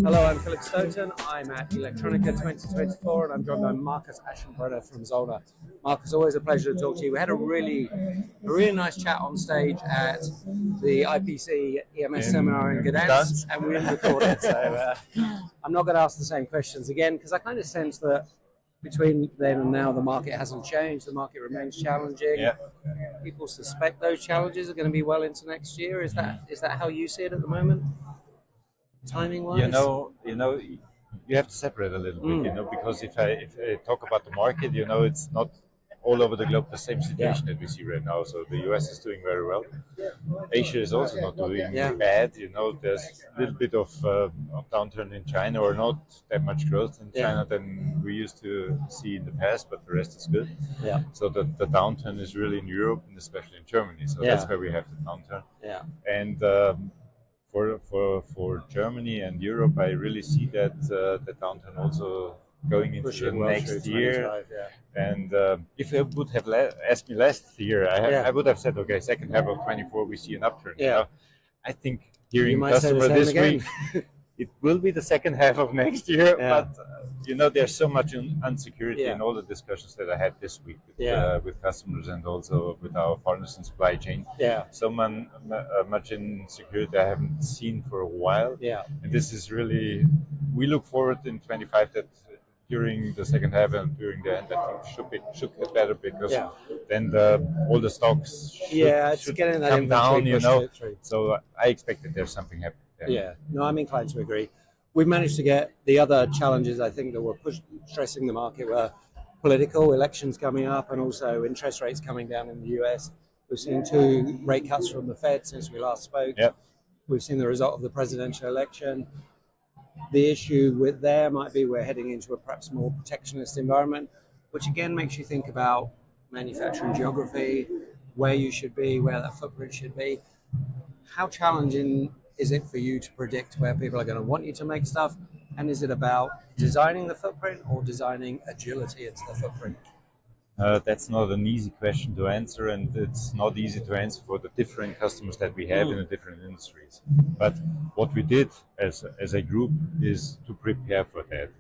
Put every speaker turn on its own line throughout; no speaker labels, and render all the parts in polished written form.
Hello, I'm Philip Stoten. I'm at Electronica 2024 and I'm joined by Markus Aschenbrenner from Zollner. Markus, always a pleasure to talk to you. We had a really nice chat on stage at the IPC EMS seminar in Gdansk and we didn't record it. So I'm not going to ask the same questions again because I kind of sense that between then and now the market hasn't changed. The market remains challenging.
Yeah.
People suspect those challenges are going to be well into next year. Is that how you see it at the moment? Timing-wise?
You have to separate a little bit, because if I talk about the market, it's not all over the globe the same situation that we see right now. So the US is doing very well. Asia is also not doing bad. There's a little bit of downturn in China, or not that much growth in China than we used to see in the past, but the rest is good.
Yeah.
So the downturn is really in Europe and especially in Germany. So that's where we have the downturn.
Yeah.
And for Germany and Europe, I really see that the downturn also going into the next year. And if you would have asked me last year, I would have said, okay, second half of 24 we see an upturn.
Yeah.
I think hearing customer this week, it will be the second half of next year. But there's so much insecurity in all the discussions that I had this week with customers and also with our partners in supply chain. So much insecurity I haven't seen for a while. And this is really, we look forward in 25 that during the second half and during the end, I think should get better because then all the stocks should come down, So I expect that there's something happening.
No, I'm inclined to agree. We've managed to get the other challenges, I think, that were stressing the market were political, elections coming up, and also interest rates coming down in the US. We've seen 2 rate cuts from the Fed since we last spoke. We've seen the result of the presidential election. The issue with there might be we're heading into a perhaps more protectionist environment, which again makes you think about manufacturing geography, where you should be, where that footprint should be. How challenging is it for you to predict where people are going to want you to make stuff? And is it about designing the footprint or designing agility into the footprint?
That's not an easy question to answer, and it's not easy to answer for the different customers that we have in the different industries. But what we did as a group is to prepare for that.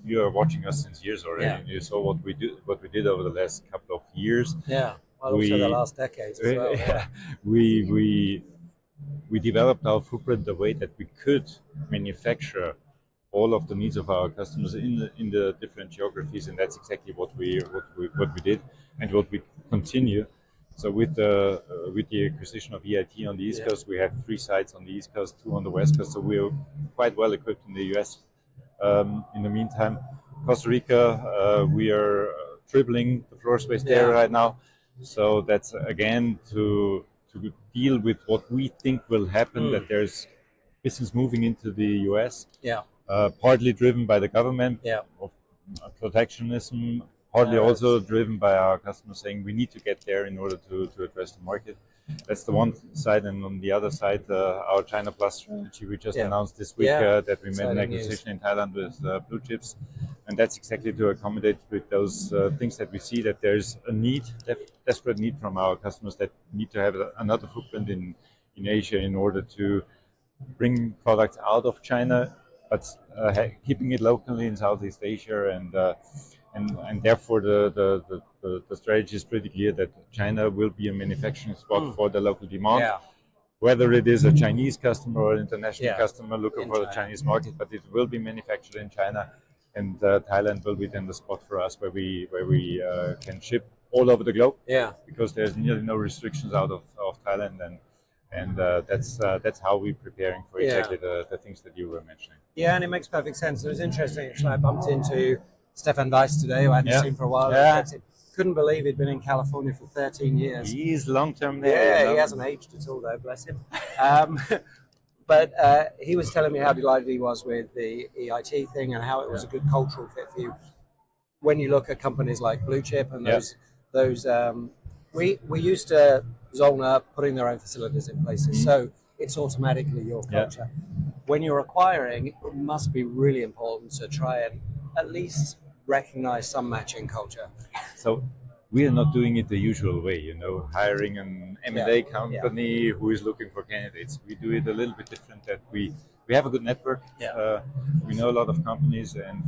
You are watching us since years already, and you saw what we did over the last couple of years.
Also the last decade as well.
We developed our footprint the way that we could manufacture all of the needs of our customers in the different geographies, and that's exactly what we did and what we continue. So with the acquisition of EIT on the East Coast, we have 3 sites on the East Coast, 2 on the West Coast, so we're quite well equipped in the US. In the meantime, Costa Rica, we are tripling the floor space there right now. So that's again to deal with what we think will happen, that there's business moving into the US. Partly driven by the government of protectionism, partly also driven by our customers saying we need to get there in order to address the market. That's the one side, and on the other side, our China Plus strategy we just announced this week that we made an acquisition in Thailand with Bluechips, and that's exactly to accommodate with those things that we see that there's a need, desperate need from our customers that need to have another footprint in Asia in order to bring products out of China, but keeping it locally in Southeast Asia, and therefore the strategy is pretty clear that China will be a manufacturing spot for the local demand. Whether it is a Chinese customer or an international customer looking for the Chinese market, but it will be manufactured in China, and Thailand will be then the spot for us where we can ship all over the globe. Because there's nearly no restrictions out of Thailand, and that's how we're preparing for exactly the things that you were mentioning.
And it makes perfect sense. It was interesting. Actually, I bumped into Stefan Weiss today, who I hadn't seen for a while. Couldn't believe he'd been in California for 13 years.
He's long-term there.
He hasn't aged at all, though, bless him. But he was telling me how delighted he was with the EIT thing and how it was a good cultural fit for you. When you look at companies like Blue Chip and those we used to Zollner putting their own facilities in places, so it's automatically your culture. When you're acquiring, it must be really important to try and at least recognize some matching culture.
So we are not doing it the usual way, hiring an M&A company who is looking for candidates. We do it a little bit different. That we have a good network. We know a lot of companies, and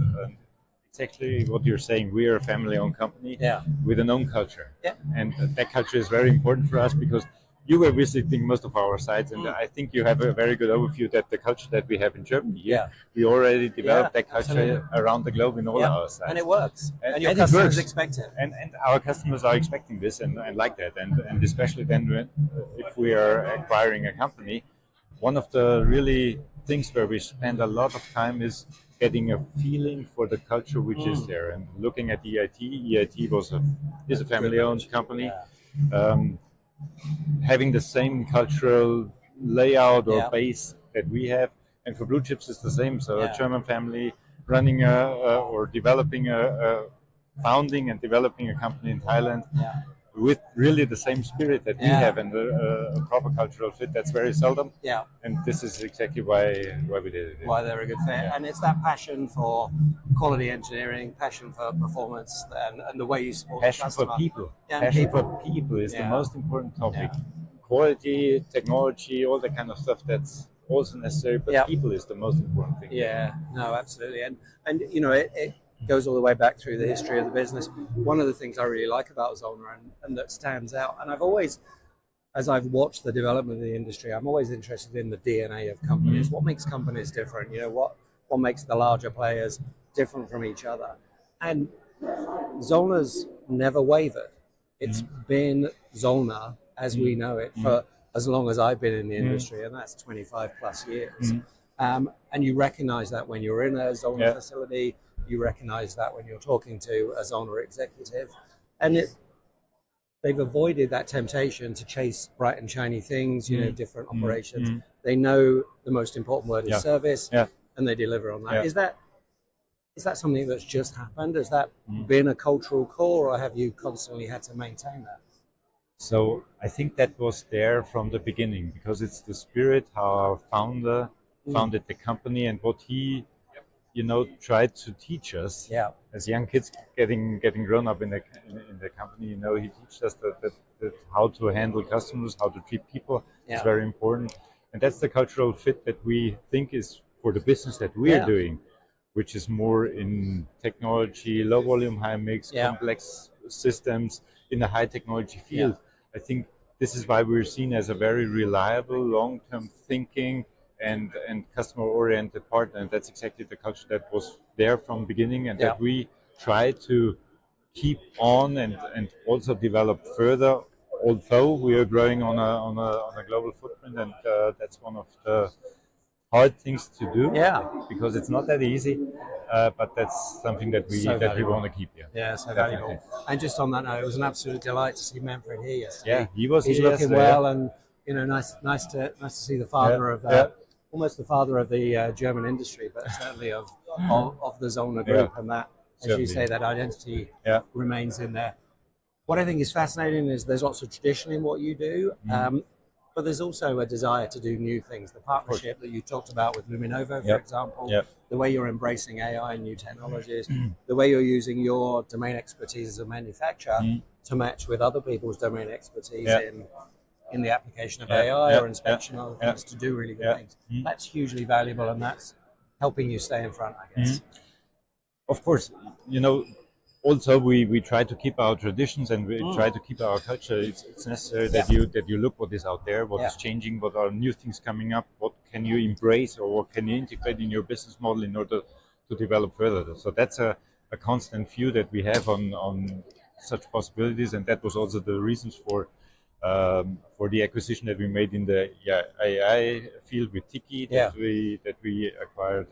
it's actually what you're saying. We are a family-owned company with an own culture, and that culture is very important for us because you were visiting most of our sites, and I think you have a very good overview that the culture that we have in Germany, we already developed that culture around the globe in all our sites.
And it works. And your customers expect it.
And our customers are expecting this and like that. And especially then if we are acquiring a company, one of the really things where we spend a lot of time is getting a feeling for the culture which is there. And looking at EIT is a family-owned company. Having the same cultural layout or base that we have, and for Bluechips it's the same. So a German family running or developing founding and developing a company in Thailand with really the same spirit that we have and a proper cultural fit. That's very seldom. And this is exactly why we did it.
Why they're a good fit. And it's that passion for quality engineering, passion for performance, and the way you support the customer.
For people. Passion for people is the most important topic. Quality, technology, all that kind of stuff, that's also necessary, but people is the most important thing.
No, absolutely. And it goes all the way back through the history of the business. One of the things I really like about Zollner and that stands out, and I've always, as I've watched the development of the industry, I'm always interested in the DNA of companies. What makes companies different? What makes the larger players different from each other? And Zollner's never wavered. It's been Zollner as we know it for as long as I've been in the industry, and that's 25 plus years. And you recognize that when you're in a Zollner facility. You recognize that when you're talking to a Zollner executive, and they've avoided that temptation to chase bright and shiny things, different operations. They know the most important word is service, and they deliver on that. Is that something that's just happened? Has that been a cultural core, or have you constantly had to maintain that?
So I think that was there from the beginning, because it's the spirit how our founder founded the company, and what he tried to teach us as young kids getting grown up in the company. He teaches us that how to handle customers, how to treat people is very important, and that's the cultural fit that we think is for the business that we are doing, which is more in technology, low volume, high mix, complex systems in the high technology field. I think this is why we're seen as a very reliable, long-term thinking and customer-oriented partner, and that's exactly the culture that was there from the beginning, and that we try to keep on and also develop further. Although we are growing on a global footprint, and that's one of the hard things to do, because it's not that easy. But that's something that we want to keep.
So valuable. And just on that note, it was an absolute delight to see Manfred here yesterday.
He's
looking well, and nice to see the father of almost the father of the German industry, but certainly of the Zollner group, and that, as you say, that identity remains in there. What I think is fascinating is there's lots of tradition in what you do, but there's also a desire to do new things. The partnership that you talked about with Luminovo, for example, the way you're embracing AI and new technologies, the way you're using your domain expertise as a manufacturer to match with other people's domain expertise in the application of AI or inspection of things to do really good things. That's hugely valuable, and that's helping you stay in front, I guess.
Of course, also we try to keep our traditions, and we try to keep our culture. It's necessary that you look what is out there, what is changing, what are new things coming up, what can you embrace or what can you integrate in your business model in order to develop further. So that's a constant view that we have on such possibilities, and that was also the reasons for the acquisition that we made in the AI field with Tiki that we acquired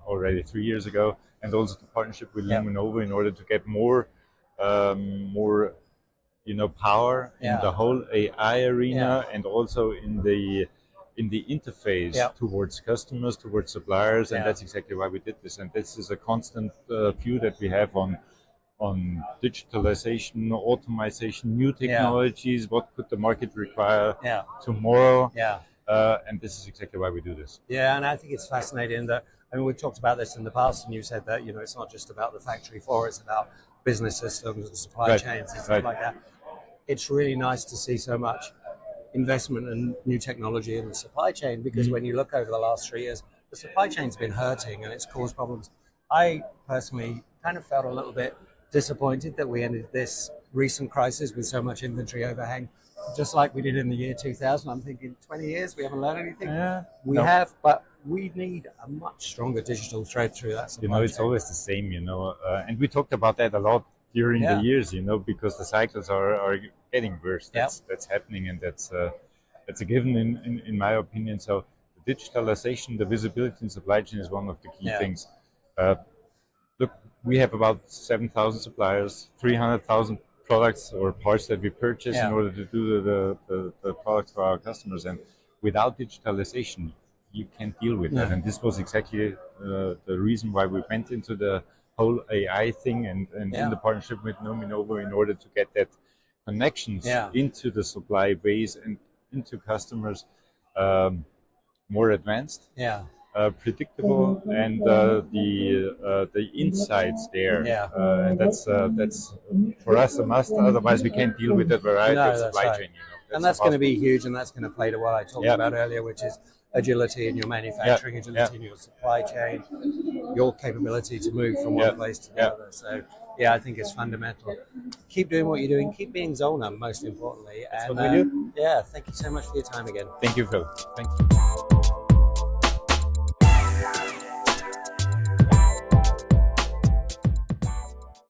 already 3 years ago, and also the partnership with Luminovo in order to get more power in the whole AI arena, and also in the interface towards customers, towards suppliers, and that's exactly why we did this. And this is a constant view that we have on digitalization, automation, new technologies. What could the market require tomorrow? And this is exactly why we do this.
And I think it's fascinating that, we've talked about this in the past, and you said that, it's not just about the factory floor, it's about business systems and supply
Right.
chains and stuff
Right.
like that. It's really nice to see so much investment and new technology in the supply chain, because when you look over the last 3 years, the supply chain's been hurting and it's caused problems. I personally kind of felt a little bit disappointed that we ended this recent crisis with so much inventory overhang, just like we did in the year 2000. I'm thinking 20 years, we haven't learned anything. We have, but we need a much stronger digital thread through that supply
It's
chain.
always the same, and we talked about that a lot during the years, because the cycles are getting worse. That's happening, and that's a given in my opinion. So the digitalization, the visibility in supply chain is one of the key things. Look, we have about 7,000 suppliers, 300,000 products or parts that we purchase in order to do the products for our customers. And without digitalization, you can't deal with that. And this was exactly the reason why we went into the whole AI thing and in the partnership with Nominovo in order to get that connections into the supply base and into customers more advanced. Predictable, and the insights there, and that's for us a must. Otherwise, we can't deal with that variety of supply chain.
And that's going to be huge, and that's going to play to what I talked about earlier, which is agility in your manufacturing, agility in your supply chain, your capability to move from one place to the other. So, I think it's fundamental. Keep doing what you're doing. Keep being Zollner, most importantly.
That's what we do.
Yeah, thank you so much for your time again.
Thank you, Phil. Thank you.